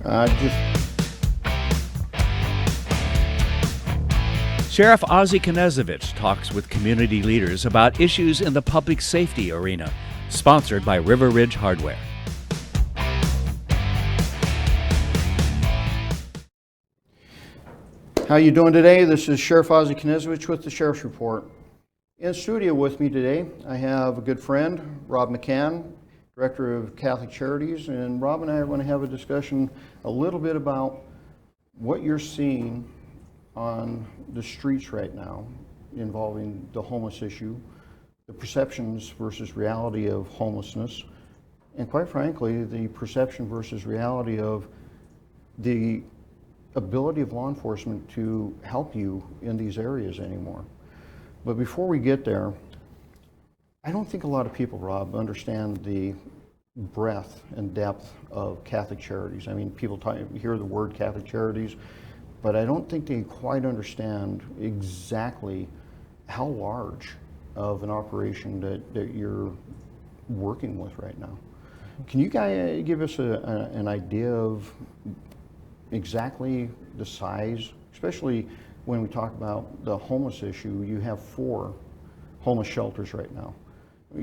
Just Sheriff Ozzie Knezovich talks with community leaders about issues in the public safety arena. Sponsored by River Ridge Hardware. How you doing today? This is Sheriff Ozzie Knezovich with the Sheriff's Report. In studio with me today, I have a good friend, Rob Mccan, Director of Catholic Charities, and Rob and I are going to have a discussion a little bit about what you're seeing on the streets right now involving the homeless issue, the perceptions versus reality of homelessness, and quite frankly, the perception versus reality of the ability of law enforcement to help you in these areas anymore. But before we get there, I don't think a lot of people, Rob, understand the breadth and depth of Catholic Charities. I mean, people hear the word Catholic Charities, but I don't think they quite understand exactly how large of an operation that you're working with right now. Can you guys give us an idea of exactly the size, especially when we talk about the homeless issue? You have 4 homeless shelters right now.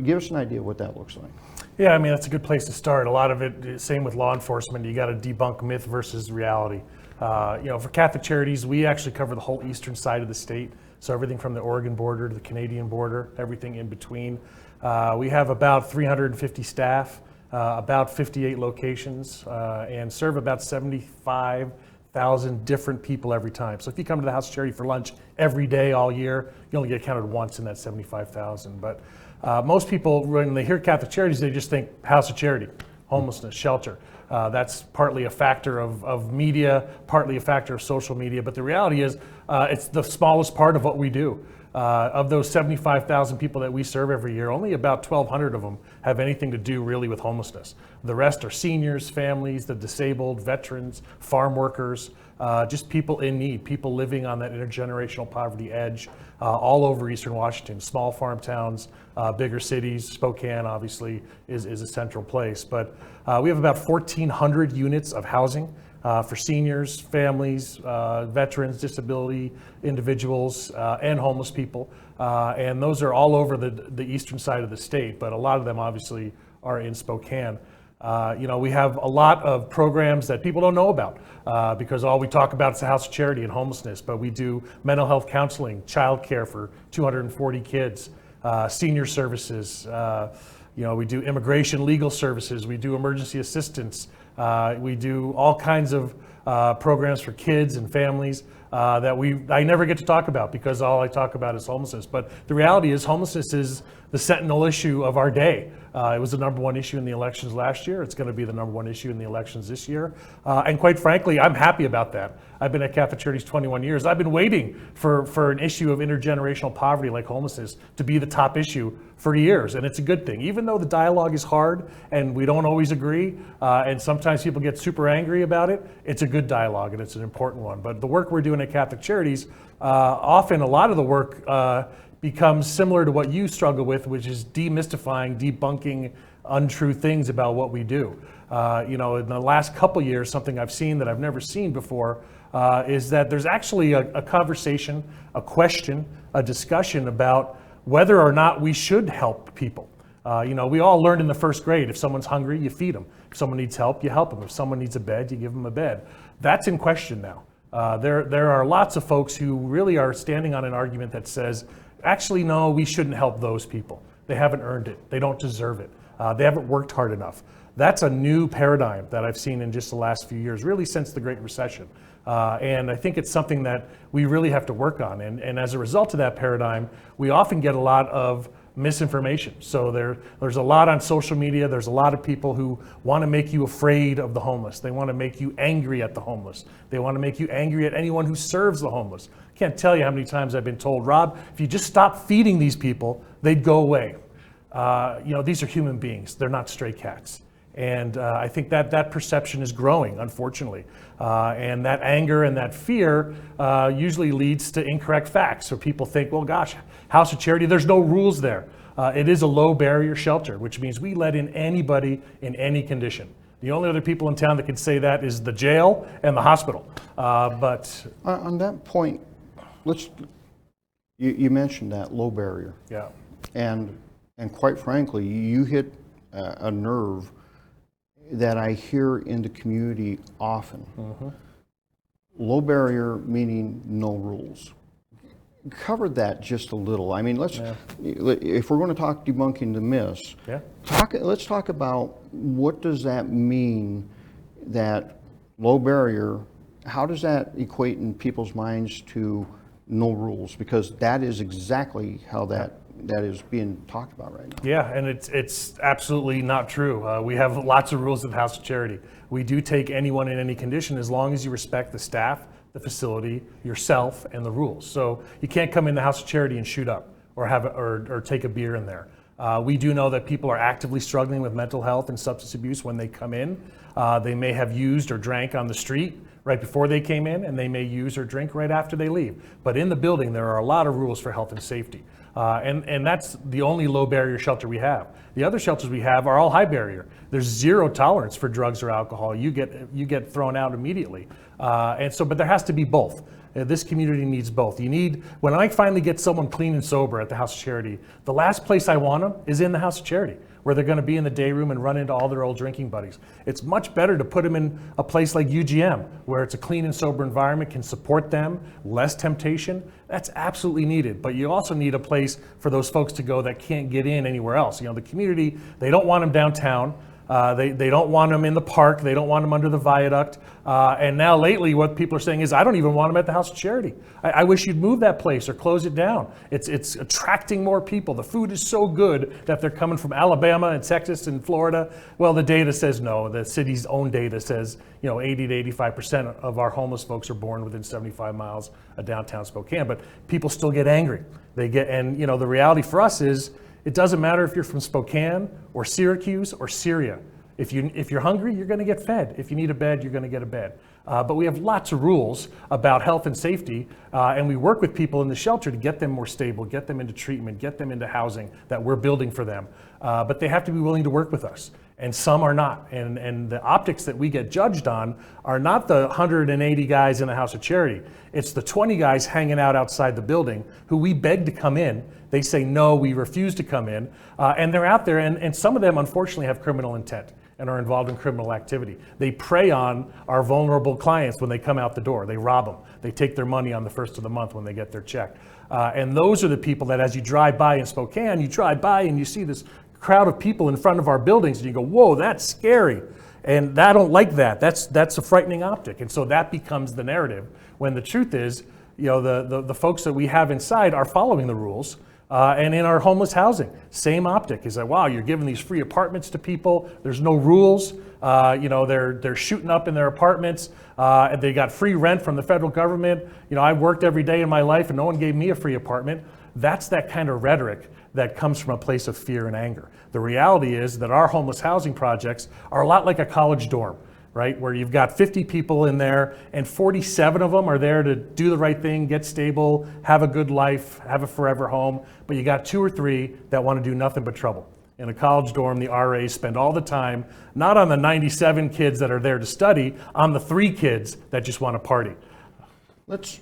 Give us an idea of what that looks like. Yeah, I mean, that's a good place to start. A lot of it, same with law enforcement, you got to debunk myth versus reality. For Catholic Charities, we actually cover the whole eastern side of the state. So everything from the Oregon border to the Canadian border, everything in between. We have about 350 staff, about 58 locations, and serve about 75,000 different people every time. So if you come to the House of Charity for lunch every day all year, you only get counted once in that 75,000. But most people, when they hear Catholic Charities, they just think House of Charity, homelessness, shelter. That's partly a factor of media, partly a factor of social media, but the reality is it's the smallest part of what we do. Of those 75,000 people that we serve every year, only about 1,200 of them have anything to do really with homelessness. The rest are seniors, families, the disabled, veterans, farm workers, just people in need, people living on that intergenerational poverty edge all over Eastern Washington, small farm towns, bigger cities. Spokane obviously is a central place, but we have about 1,400 units of housing for seniors, families, veterans, disability individuals, and homeless people. And those are all over the eastern side of the state, but a lot of them obviously are in Spokane. We have a lot of programs that people don't know about because all we talk about is the House of Charity and homelessness, but we do mental health counseling, child care for 240 kids, senior services, we do immigration legal services, we do emergency assistance, we do all kinds of programs for kids and families that I never get to talk about because all I talk about is homelessness. But the reality is homelessness is the sentinel issue of our day. It was the #1 issue in the elections last year. It's going to be the #1 issue in the elections this year. And quite frankly, I'm happy about that. I've been at Catholic Charities 21 years. I've been waiting for an issue of intergenerational poverty like homelessness to be the top issue for years, and it's a good thing. Even though the dialogue is hard and we don't always agree, and sometimes people get super angry about it, it's a good dialogue and it's an important one. But the work we're doing at Catholic Charities, often a lot of the work becomes similar to what you struggle with, which is demystifying, debunking untrue things about what we do. In the last couple years, something I've seen that I've never seen before is that there's actually a conversation, a question, a discussion about whether or not we should help people. We all learned in the first grade, if someone's hungry, you feed them. If someone needs help, you help them. If someone needs a bed, you give them a bed. That's in question now. There are lots of folks who really are standing on an argument that says, actually, no, we shouldn't help those people. They haven't earned it. They don't deserve it. They haven't worked hard enough. That's a new paradigm that I've seen in just the last few years, really since the Great Recession. And I think it's something that we really have to work on. And as a result of that paradigm, we often get a lot of misinformation. So there's a lot on social media. There's a lot of people who want to make you afraid of the homeless. They want to make you angry at the homeless. They want to make you angry at anyone who serves the homeless. I can't tell you how many times I've been told, Rob, if you just stop feeding these people, they'd go away. These are human beings. They're not stray cats. And I think that perception is growing, unfortunately. And that anger and that fear usually leads to incorrect facts. So people think, well, gosh, House of Charity, there's no rules there. It is a low barrier shelter, which means we let in anybody in any condition. The only other people in town that can say that is the jail and the hospital. But On that point, you mentioned that low barrier. yeah, And quite frankly, you hit a nerve that I hear in the community often. Low barrier meaning no rules. Cover that just a little. I mean, if we're going to talk debunking the myths, yeah. let's talk about what does that mean, that low barrier, how does that equate in people's minds to no rules? Because that is exactly how that is being talked about right now. Yeah, and it's absolutely not true. We have lots of rules at the House of Charity. We do take anyone in any condition as long as you respect the staff, the facility, yourself, and the rules. So you can't come in the House of Charity and shoot up or or take a beer in there. We do know that people are actively struggling with mental health and substance abuse when they come in. They may have used or drank on the street right before they came in, and they may use or drink right after they leave. But in the building, there are a lot of rules for health and safety. And that's the only low barrier shelter we have. The other shelters we have are all high barrier. There's zero tolerance for drugs or alcohol. You get thrown out immediately. But there has to be both. This community needs both. When I finally get someone clean and sober at the House of Charity, the last place I want them is in the House of Charity, where they're going to be in the day room and run into all their old drinking buddies. It's much better to put them in a place like UGM, where it's a clean and sober environment, can support them, less temptation. That's absolutely needed. But you also need a place for those folks to go that can't get in anywhere else. The community, they don't want them downtown. They don't want them in the park. They don't want them under the viaduct. And now lately what people are saying is, I don't even want them at the House of Charity. I wish you'd move that place or close it down. It's attracting more people. The food is so good that they're coming from Alabama and Texas and Florida. Well, the data says no. The city's own data says 80 to 85% of our homeless folks are born within 75 miles of downtown Spokane. But people still get angry. The reality for us is, it doesn't matter if you're from Spokane or Syracuse or Syria. If you're hungry, you're going to get fed. If you need a bed, you're going to get a bed. But we have lots of rules about health and safety, and we work with people in the shelter to get them more stable, get them into treatment, get them into housing that we're building for them. But they have to be willing to work with us, and some are not. And the optics that we get judged on are not the 180 guys in the House of Charity. It's the 20 guys hanging out outside the building who we beg to come in. They say, no, we refuse to come in. And they're out there, and some of them unfortunately have criminal intent and are involved in criminal activity. They prey on our vulnerable clients when they come out the door. They rob them. They take their money on the first of the month when they get their check. And those are the people that, as you drive by in Spokane, you drive by and you see this crowd of people in front of our buildings and you go, whoa, that's scary. And I don't like that. That's a frightening optic. And so that becomes the narrative, when the truth is, the folks that we have inside are following the rules. And in our homeless housing, same optic is that, wow, you're giving these free apartments to people. There's no rules. They're shooting up in their apartments. And they got free rent from the federal government. I've worked every day in my life and no one gave me a free apartment. That's that kind of rhetoric that comes from a place of fear and anger. The reality is that our homeless housing projects are a lot like a college dorm, right? Where you've got 50 people in there and 47 of them are there to do the right thing, get stable, have a good life, have a forever home. But you got 2 or 3 that want to do nothing but trouble. In a college dorm, the RAs spend all the time, not on the 97 kids that are there to study, on the 3 kids that just want to party. Let's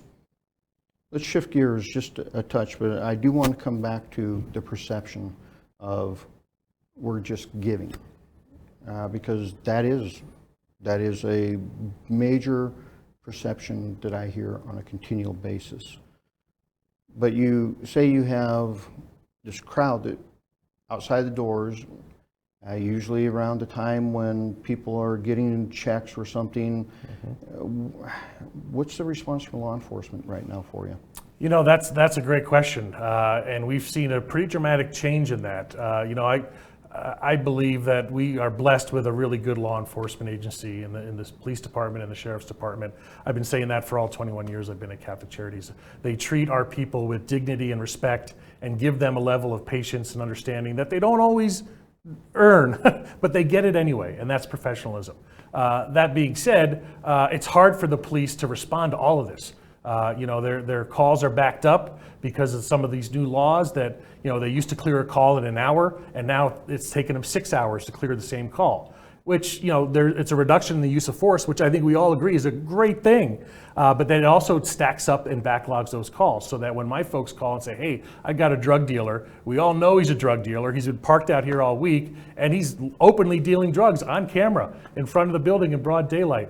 shift gears just a touch, but I do want to come back to the perception of we're just giving, because that is a major perception that I hear on a continual basis. But you say you have this crowd that outside the doors, usually around the time when people are getting checks or something. What's the response from law enforcement right now for you? That's a great question, and we've seen a pretty dramatic change in that. I believe that we are blessed with a really good law enforcement agency in the police department and the sheriff's department. I've been saying that for all 21 years I've been at Catholic Charities. They treat our people with dignity and respect and give them a level of patience and understanding that they don't always earn, but they get it anyway, and that's professionalism. That being said, it's hard for the police to respond to all of this. Their calls are backed up because of some of these new laws that, they used to clear a call in an hour, and now it's taken them 6 hours to clear the same call. which, it's a reduction in the use of force, which I think we all agree is a great thing. But then it also stacks up and backlogs those calls, so that when my folks call and say, hey, I got a drug dealer, we all know he's a drug dealer. He's been parked out here all week, and he's openly dealing drugs on camera in front of the building in broad daylight.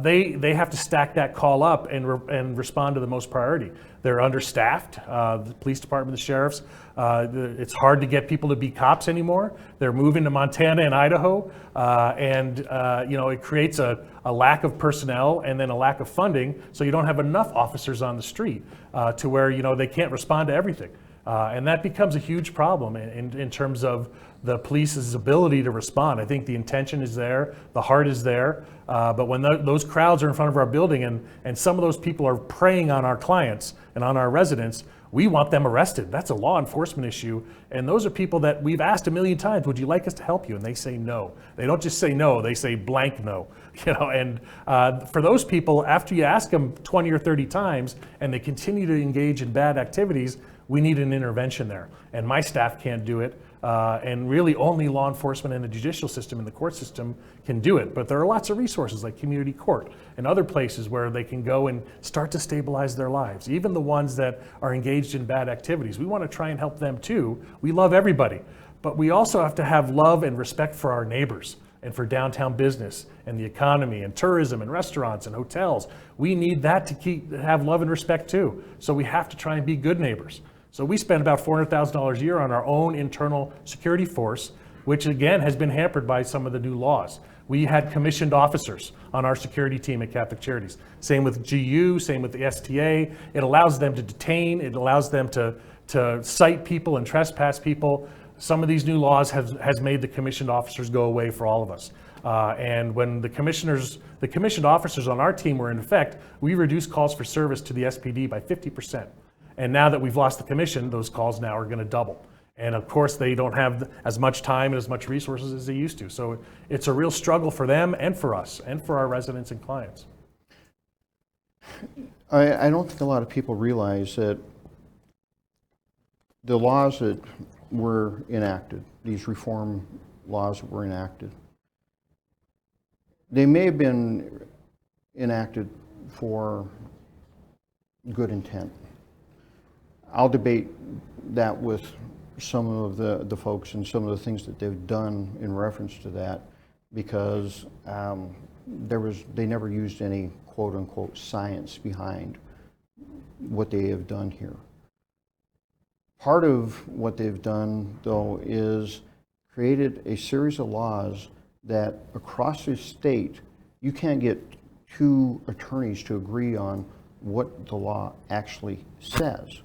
They have to stack that call up and respond to the most priority. They're understaffed, the police department, the sheriffs. It's hard to get people to be cops anymore. They're moving to Montana and Idaho, and it creates a lack of personnel and then a lack of funding, so you don't have enough officers on the street to where they can't respond to everything. And that becomes a huge problem in terms of the police's ability to respond. I think the intention is there, the heart is there, but when those crowds are in front of our building and some of those people are preying on our clients and on our residents, we want them arrested. That's a law enforcement issue. And those are people that we've asked a million times, would you like us to help you? And they say no. They don't just say no, they say blank no. And for those people, after you ask them 20 or 30 times and they continue to engage in bad activities, we need an intervention there. And my staff can't do it. And really only law enforcement and the judicial system and the court system can do it. But there are lots of resources like community court and other places where they can go and start to stabilize their lives. Even the ones that are engaged in bad activities, we want to try and help them too. We love everybody, but we also have to have love and respect for our neighbors and for downtown business and the economy and tourism and restaurants and hotels. We need that to have love and respect too. So we have to try and be good neighbors. So we spend about $400,000 a year on our own internal security force, which again has been hampered by some of the new laws. We had commissioned officers on our security team at Catholic Charities. Same with GU, same with the STA. It allows them to detain, it allows them to cite people and trespass people. Some of these new laws has made the commissioned officers go away for all of us. And when the commissioned officers on our team were in effect, we reduced calls for service to the SPD by 50%. And now that we've lost the commission, those calls now are going to double. And of course, they don't have as much time and as much resources as they used to. So it's a real struggle for them and for us and for our residents and clients. I don't think a lot of people realize that the laws that were enacted, these reform laws that were enacted, they may have been enacted for good intent. I'll debate that with some of the folks and some of the things that they've done in reference to that, because they never used any quote unquote science behind what they have done here. Part of what they've done though is created a series of laws that across the state you can't get two attorneys to agree on what the law actually says.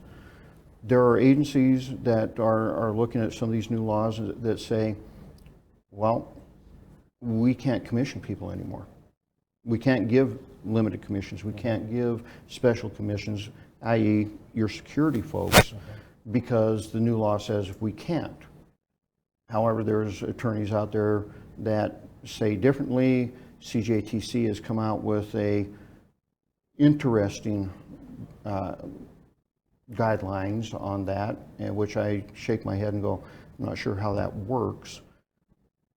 There are agencies that are looking at some of these new laws that say, well, we can't commission people anymore. We can't give limited commissions. We can't give special commissions, i.e. your security folks, because the new law says we can't. However, there's attorneys out there that say differently. CJTC has come out with a interesting guidelines on that, in which I shake my head and go, I'm not sure how that works.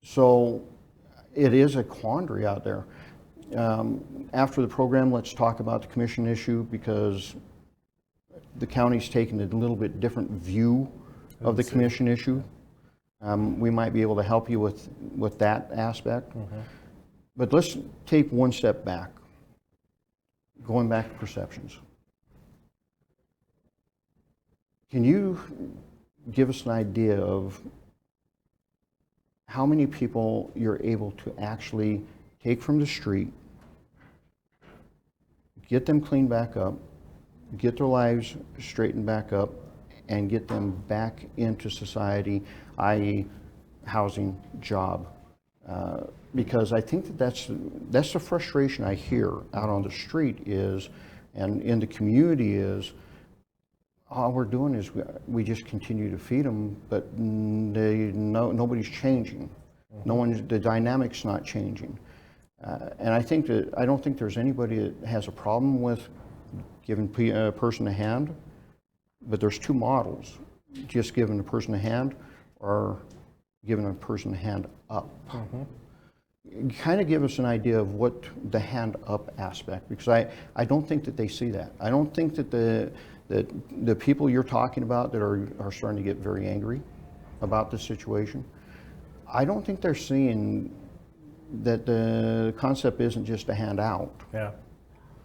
So it is a quandary out there. After the program, let's talk about the commission issue, because the county's taken a little bit different view of the commission issue. We might be able to help you with that aspect. But let's take one step back, going back to perceptions. Can you give us an idea of how many people you're able to actually take from the street, get them cleaned back up, get their lives straightened back up, and get them back into society, i.e. housing, job? Because I think that's the frustration I hear out on the street is, and in the community is, all we're doing is we just continue to feed them, but nobody's changing. The dynamic's not changing. And I don't think there's anybody that has a problem with giving a person a hand, but there's two models: just giving a person a hand or giving a person a hand up. kind of give us an idea of what the hand up aspect, because I don't think that they see that. I don't think that the people you're talking about that are starting to get very angry about the situation, I don't think they're seeing that the concept isn't just a hand out. Yeah.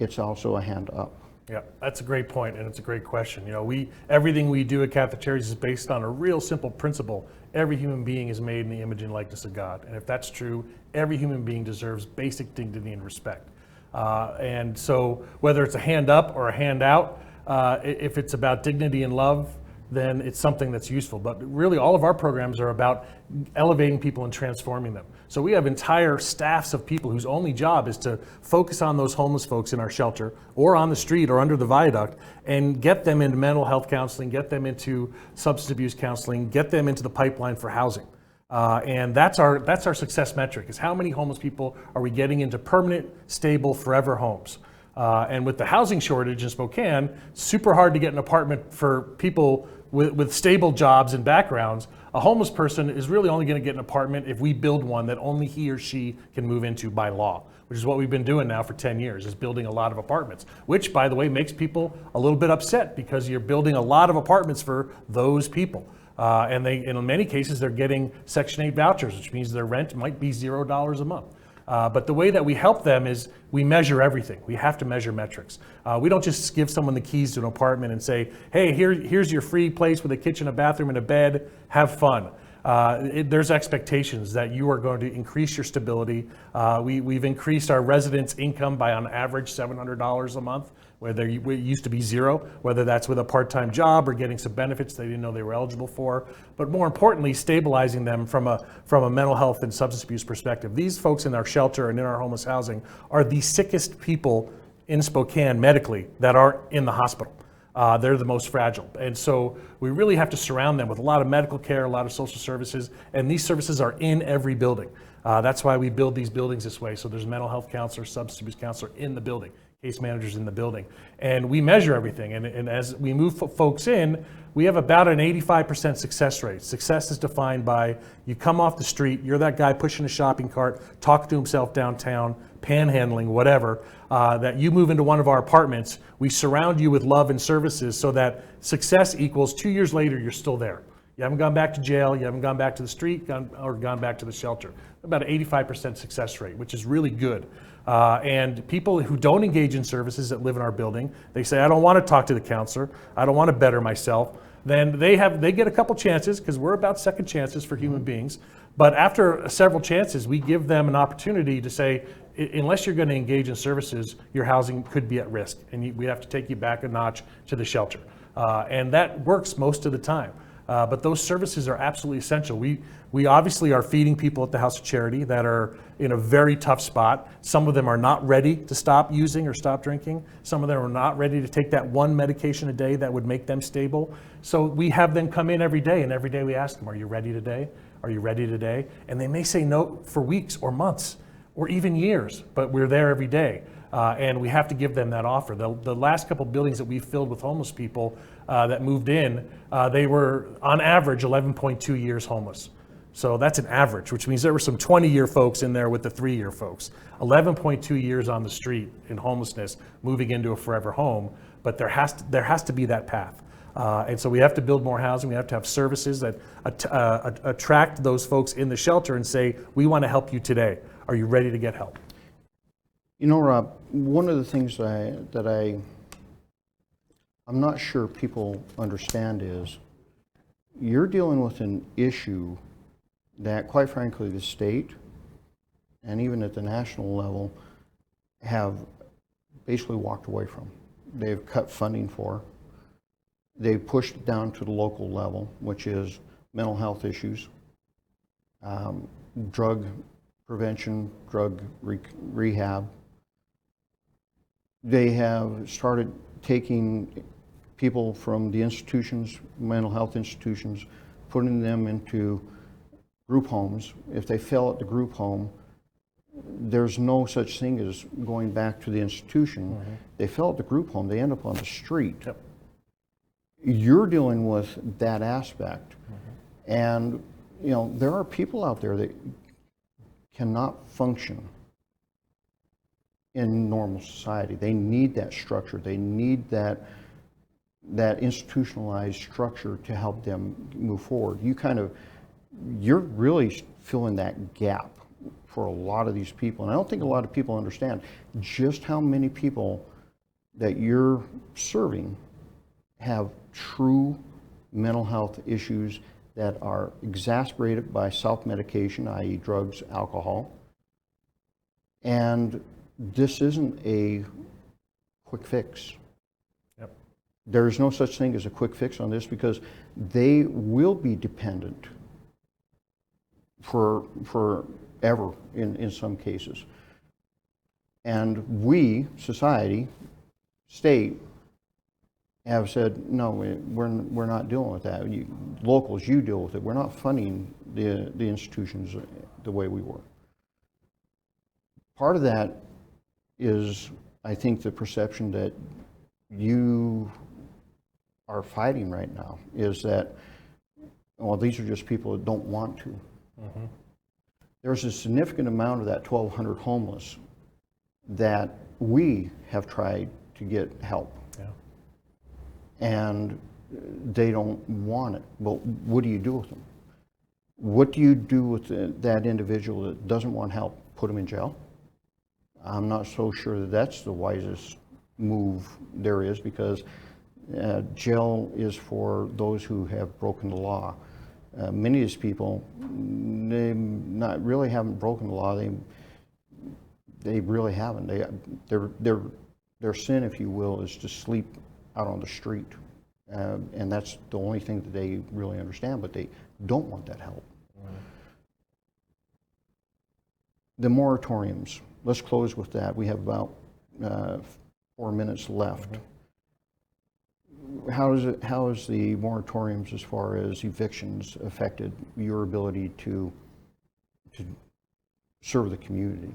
It's also a hand up. Yeah, that's a great point, and it's a great question. You know, everything we do at Catholic Charities is based on a real simple principle. Every human being is made in the image and likeness of God. And if that's true, every human being deserves basic dignity and respect. And so whether it's a hand up or a hand out, if it's about dignity and love, then it's something that's useful. But really, all of our programs are about elevating people and transforming them. So we have entire staffs of people whose only job is to focus on those homeless folks in our shelter or on the street or under the viaduct and get them into mental health counseling, get them into substance abuse counseling, get them into the pipeline for housing. And that's our success metric, is how many homeless people are we getting into permanent, stable, forever homes. And with the housing shortage in Spokane, super hard to get an apartment for people with stable jobs and backgrounds. A homeless person is really only going to get an apartment if we build one that only he or she can move into by law, which is what we've been doing now for 10 years, is building a lot of apartments, which, by the way, makes people a little bit upset because you're building a lot of apartments for those people. And in many cases, they're getting Section 8 vouchers, which means their rent might be $0 a month. But the way that we help them is we measure everything. We have to measure metrics. We don't just give someone the keys to an apartment and say, hey, here's your free place with a kitchen, a bathroom, and a bed. Have fun. There's expectations that you are going to increase your stability. We've increased our residents' income by on average $700 a month, whether it used to be zero, whether that's with a part-time job or getting some benefits they didn't know they were eligible for, but more importantly, stabilizing them from a mental health and substance abuse perspective. These folks in our shelter and in our homeless housing are the sickest people in Spokane medically that are in the hospital. They're the most fragile. And so we really have to surround them with a lot of medical care, a lot of social services, and these services are in every building. That's why we build these buildings this way. So there's mental health counselor, substance abuse counselor in the building, case managers in the building. And we measure everything. And as we move folks in, we have about an 85% success rate. Success is defined by you come off the street, you're that guy pushing a shopping cart, talking to himself downtown, panhandling, whatever, that you move into one of our apartments, we surround you with love and services so that success equals 2 years later, you're still there. You haven't gone back to jail, you haven't gone back to the street, or gone back to the shelter. About an 85% success rate, which is really good. And people who don't engage in services that live in our building, they say, I don't want to talk to the counselor, I don't want to better myself. Then they get a couple chances, because we're about second chances for human beings. But after several chances, we give them an opportunity to say, unless you're going to engage in services, your housing could be at risk, and we have to take you back a notch to the shelter. And that works most of the time. But those services are absolutely essential. We obviously are feeding people at the House of Charity that are in a very tough spot. Some of them are not ready to stop using or stop drinking. Some of them are not ready to take that one medication a day that would make them stable. So we have them come in every day, and every day we ask them, are you ready today? Are you ready today? And they may say no for weeks or months or even years, but we're there every day. And we have to give them that offer. The last couple buildings that we filled with homeless people that moved in, they were on average 11.2 years homeless. So that's an average, which means there were some 20-year folks in there with the 3-year folks. 11.2 years on the street in homelessness, moving into a forever home, but there has to be that path. And so we have to build more housing. We have to have services that attract those folks in the shelter and say, we want to help you today. Are you ready to get help? You know, Rob, one of the things I'm not sure people understand is you're dealing with an issue that, quite frankly, the state and even at the national level have basically walked away from. They've cut funding for. They've pushed it down to the local level, which is mental health issues, drug prevention, drug rehab. They have started taking people from the institutions, mental health institutions, putting them into group homes. If they fail at the group home, there's no such thing as going back to the institution. Mm-hmm. They fail at the group home, they end up on the street. Yep. You're dealing with that aspect. Mm-hmm. And you know, there are people out there that cannot function in normal society. They need that structure. They need that institutionalized structure to help them move forward. You're really filling that gap for a lot of these people. And I don't think a lot of people understand just how many people that you're serving have true mental health issues that are exacerbated by self-medication, i.e. drugs, alcohol. And this isn't a quick fix. Yep. There is no such thing as a quick fix on this, because they will be dependent forever in some cases. And we, society, state, have said, no, we're not dealing with that. Locals, you deal with it. We're not funding the institutions the way we were. Part of that is, I think, the perception that you are fighting right now is that, well, these are just people that don't want to. Mm-hmm. There's a significant amount of that 1,200 homeless that we have tried to get help. Yeah. And they don't want it. But what do you do with them? What do you do with that individual that doesn't want help? Put them in jail? I'm not so sure that that's the wisest move there is, because jail is for those who have broken the law. Many of these people, they not really haven't broken the law. They really haven't. Their sin, if you will, is to sleep out on the street, and that's the only thing that they really understand. But they don't want that help. Mm-hmm. The moratoriums. Let's close with that. We have about 4 minutes left. Mm-hmm. How is the moratoriums as far as evictions affected your ability to serve the community?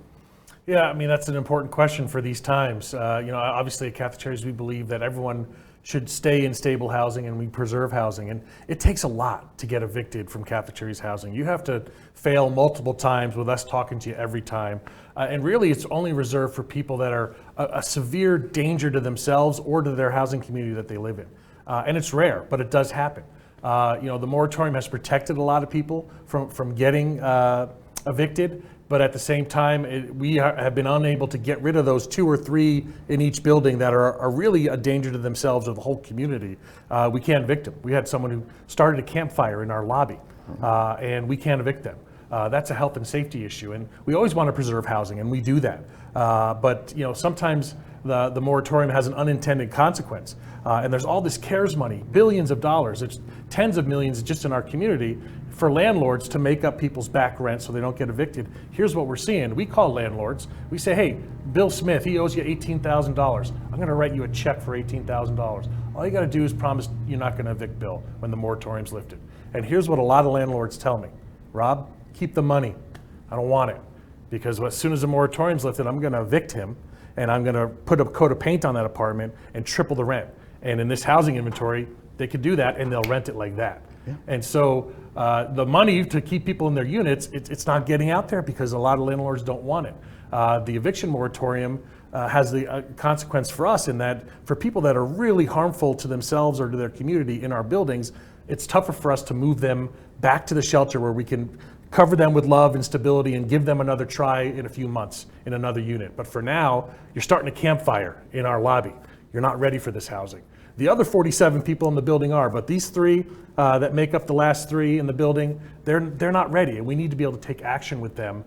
Yeah, I mean, that's an important question for these times. Obviously at Catholic Charities, we believe that everyone should stay in stable housing and we preserve housing. And it takes a lot to get evicted from Catholic Charities housing. You have to fail multiple times with us talking to you every time. And really, it's only reserved for people that are a severe danger to themselves or to their housing community that they live in. And it's rare, but it does happen. The moratorium has protected a lot of people from getting evicted. But at the same time, we have been unable to get rid of those 2 or 3 in each building that are really a danger to themselves or the whole community. We can't evict them. We had someone who started a campfire in our lobby, and we can't evict them. That's a health and safety issue, and we always want to preserve housing, and we do that. But sometimes the moratorium has an unintended consequence, and there's all this CARES money, billions of dollars. It's tens of millions just in our community for landlords to make up people's back rent so they don't get evicted. Here's what we're seeing. We call landlords. We say, hey, Bill Smith, he owes you $18,000. I'm going to write you a check for $18,000. All you got to do is promise you're not going to evict Bill when the moratorium's lifted. And here's what a lot of landlords tell me. Rob, keep the money. I don't want it. Because as soon as the moratorium's lifted, I'm going to evict him, and I'm going to put a coat of paint on that apartment and triple the rent. And in this housing inventory, they could do that, and they'll rent it like that. Yeah. And so the money to keep people in their units, it's not getting out there because a lot of landlords don't want it. The eviction moratorium has the consequence for us in that for people that are really harmful to themselves or to their community in our buildings, it's tougher for us to move them back to the shelter where we can cover them with love and stability and give them another try in a few months in another unit. But for now, you're starting a campfire in our lobby. You're not ready for this housing. The other 47 people in the building are, but these 3 that make up the last 3 in the building, they're not ready, and we need to be able to take action with them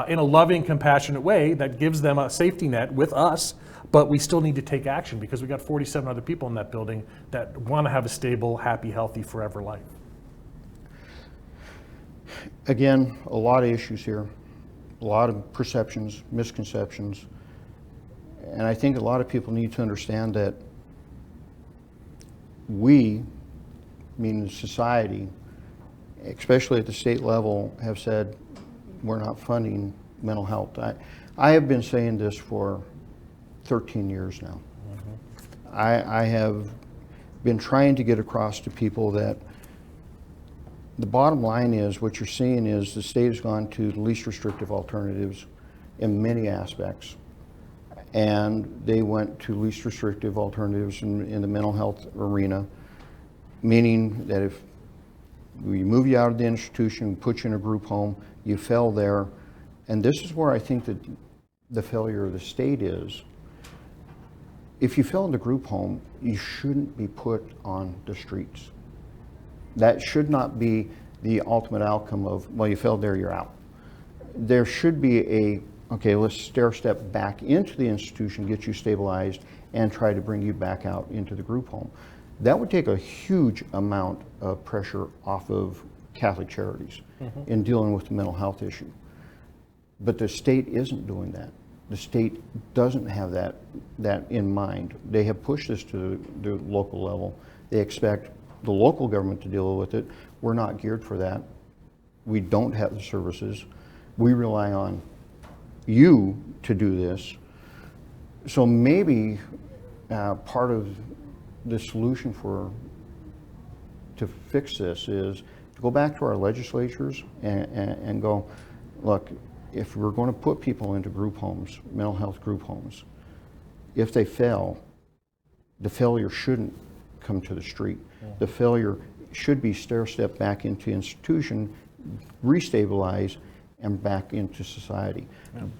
in a loving, compassionate way that gives them a safety net with us, but we still need to take action because we got 47 other people in that building that want to have a stable, happy, healthy, forever life. Again, a lot of issues here, a lot of perceptions, misconceptions, and I think a lot of people need to understand that we, meaning society, especially at the state level, have said we're not funding mental health. I have been saying this for 13 years now. I have been trying to get across to people that the bottom line is, what you're seeing is the state has gone to the least restrictive alternatives in many aspects. And they went to least restrictive alternatives in the mental health arena, meaning that if we move you out of the institution, put you in a group home, you fell there. And this is where I think that the failure of the state is. If you fell in the group home, you shouldn't be put on the streets. That should not be the ultimate outcome of, well, you fell there, you're out. There should be okay, let's stair step back into the institution, get you stabilized, and try to bring you back out into the group home. That would take a huge amount of pressure off of Catholic Charities in dealing with the mental health issue. But the state isn't doing that. The state doesn't have that in mind. They have pushed this to the local level. They expect the local government to deal with it. We're not geared for that. We don't have the services. We rely on you to do this. So maybe part of the solution to fix this is to go back to our legislatures and go, look, if we're going to put people into group homes, mental health group homes, if they fail, the failure shouldn't come to the street. The failure should be stair-step back into institution, restabilize, and back into society.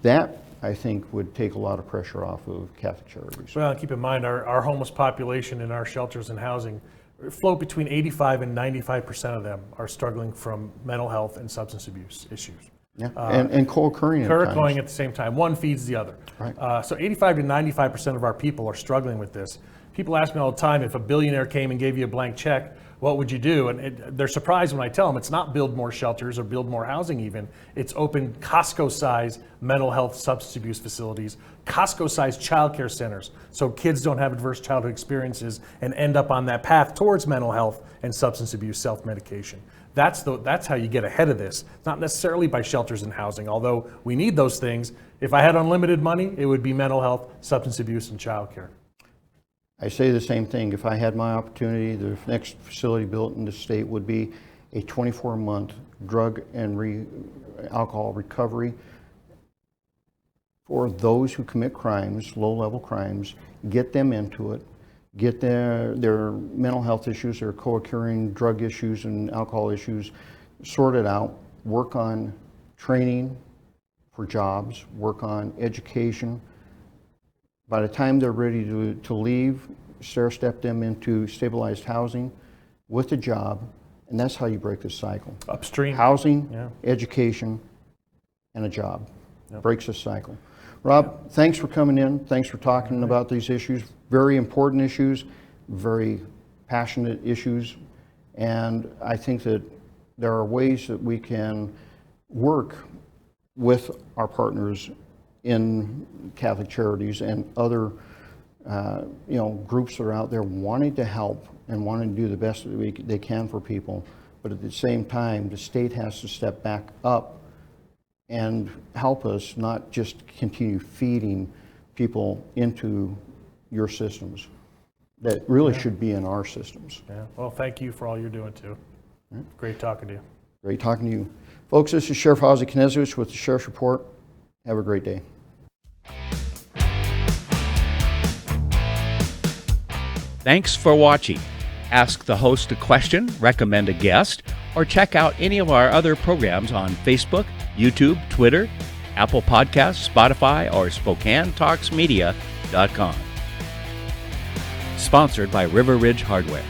That, I think, would take a lot of pressure off of Catholic Charities. Well, keep in mind, our homeless population in our shelters and housing float between 85 and 95% of them are struggling from mental health and substance abuse issues. Yeah, and co-occurring at the same time. One feeds the other. Right. So 85 to 95% of our people are struggling with this. People ask me all the time, if a billionaire came and gave you a blank check, what would you do? And they're surprised when I tell them it's not build more shelters or build more housing even. It's open Costco-sized mental health substance abuse facilities, Costco-sized childcare centers, so kids don't have adverse childhood experiences and end up on that path towards mental health and substance abuse self-medication. That's how you get ahead of this. Not necessarily by shelters and housing, although we need those things. If I had unlimited money, it would be mental health, substance abuse, and childcare. I say the same thing. If I had my opportunity, the next facility built in the state would be a 24-month drug and alcohol recovery for those who commit crimes, low-level crimes, get them into it, get their mental health issues, their co-occurring drug issues and alcohol issues sorted out, work on training for jobs, work on education. By the time they're ready to leave, stair-step them into stabilized housing with a job, and that's how you break this cycle. Upstream. Housing, education, and a job. Breaks the cycle. Rob, thanks for coming in. Thanks for talking about these issues. Very important issues, very passionate issues, and I think that there are ways that we can work with our partners in Catholic Charities and other groups that are out there wanting to help and wanting to do the best that they can for people. But at the same time, the state has to step back up and help us not just continue feeding people into your systems that really should be in our systems. Yeah. Well, thank you for all you're doing too. Great talking to you. Great talking to you. Folks, this is Sheriff Ozzie Knezovich with the Sheriff's Report. Have a great day. Thanks for watching. Ask the host a question, recommend a guest, or check out any of our other programs on Facebook, YouTube, Twitter, Apple Podcasts, Spotify, or SpokaneTalksMedia.com. Sponsored by River Ridge Hardware.